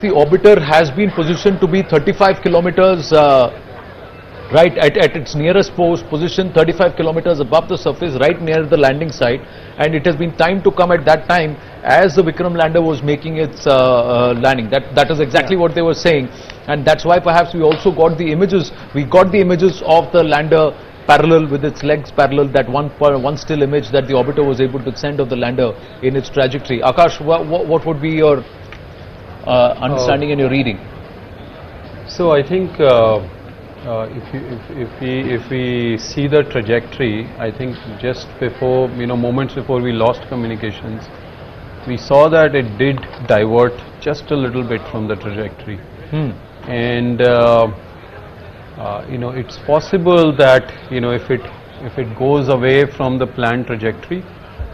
The orbiter has been positioned to be 35 kilometers right at its nearest post, position 35 kilometers above the surface, right near the landing site, and it has been timed to come at that time as the Vikram lander was making its landing. That is exactly what they were saying, and that's why perhaps we also got the images. We got the images of the lander parallel with its legs parallel, that one still image that the orbiter was able to send of the lander in its trajectory. Akash, what would be your understanding and your reading? So I think if we see the trajectory, I think just before, moments before we lost communications, we saw that it did divert just a little bit from the trajectory. And it's possible that if it goes away from the planned trajectory,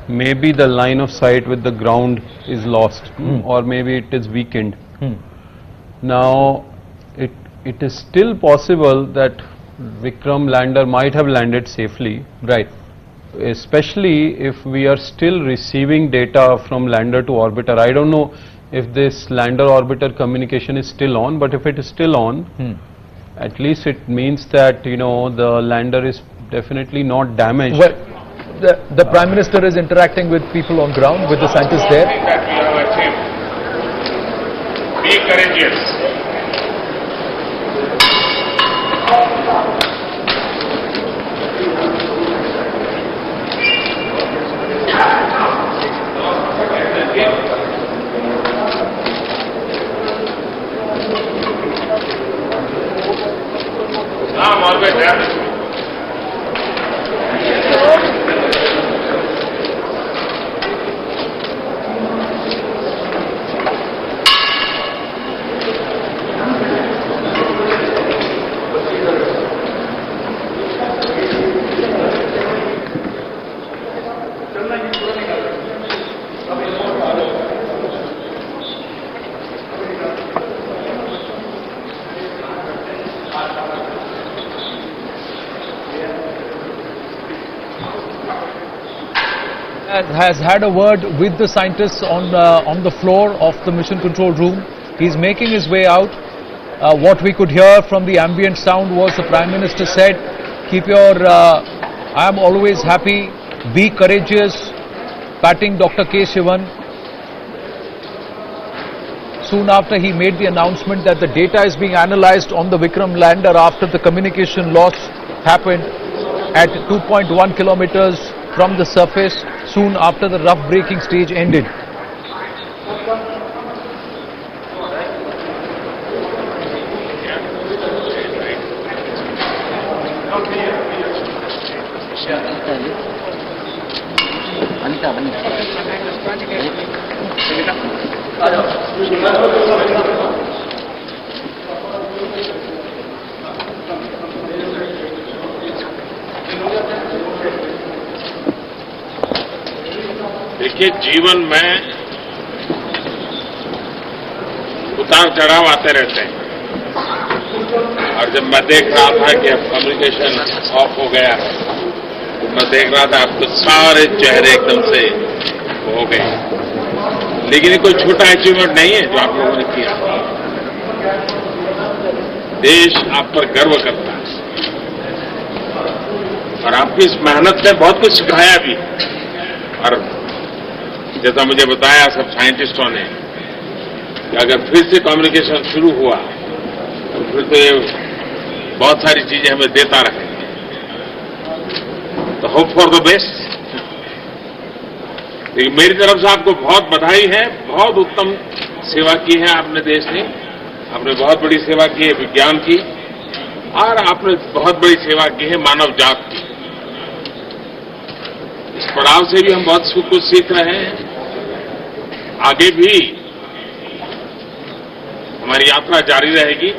maybe the line of sight with the ground is lost, or maybe it is weakened. Now, it is still possible that Vikram lander might have landed safely, right? Especially if we are still receiving data from lander to orbiter. I don't know if this lander orbiter communication is still on, but if it is still on, at least it means that the lander is definitely not damaged. Well, the Prime Minister is interacting with people on ground, with the scientists there. Be courageous. I'm always there. Has had a word with the scientists on the floor of the mission control room. He's making his way out. What we could hear from the ambient sound was the Prime Minister said, keep your, I am always happy, be courageous, patting Dr. K. Shivan. Soon after, he made the announcement that the data is being analyzed on the Vikram lander after the communication loss happened at 2.1 kilometers from the surface, soon after the rough braking stage ended. देखिए, जीवन में उतार चढ़ाव आते रहते हैं, और जब मैं देख रहा था कि अब कम्युनिकेशन ऑफ हो गया है, तो मैं देख रहा था आपके सारे चेहरे एकदम से हो गए। लेकिन ये कोई छोटा अचीवमेंट नहीं है जो आप लोगों ने किया। देश आप पर गर्व करता है, और आपकी इस मेहनत ने बहुत कुछ सिखाया भी। और जैसा मुझे बताया सब साइंटिस्टों ने कि अगर फिर से कम्युनिकेशन शुरू हुआ तो फिर तो ये बहुत सारी चीजें हमें देता रहेंगे। तो होप फॉर द बेस्ट। लेकिन मेरी तरफ से आपको बहुत बधाई है, बहुत उत्तम सेवा की है आपने देश ने। आपने बहुत बड़ी सेवा की है विज्ञान की, और आपने बहुत बड़ी सेवा की है मानव जात की। इस पड़ाव से भी हम बहुत कुछ सीख रहे हैं। आगे भी हमारी यात्रा जारी रहेगी,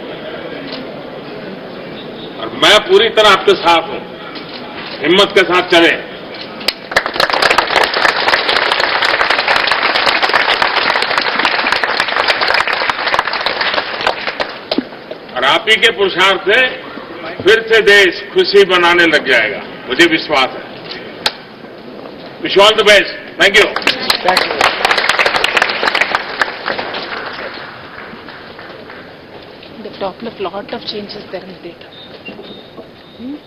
और मैं पूरी तरह आपके साथ हूं। हिम्मत के साथ चलें। और आप ही के पुरुषार्थ से फिर से देश खुशी बनाने लग जाएगा, मुझे विश्वास है। Wish you all the best. Thank you. the Doppler plot of changes there in the data.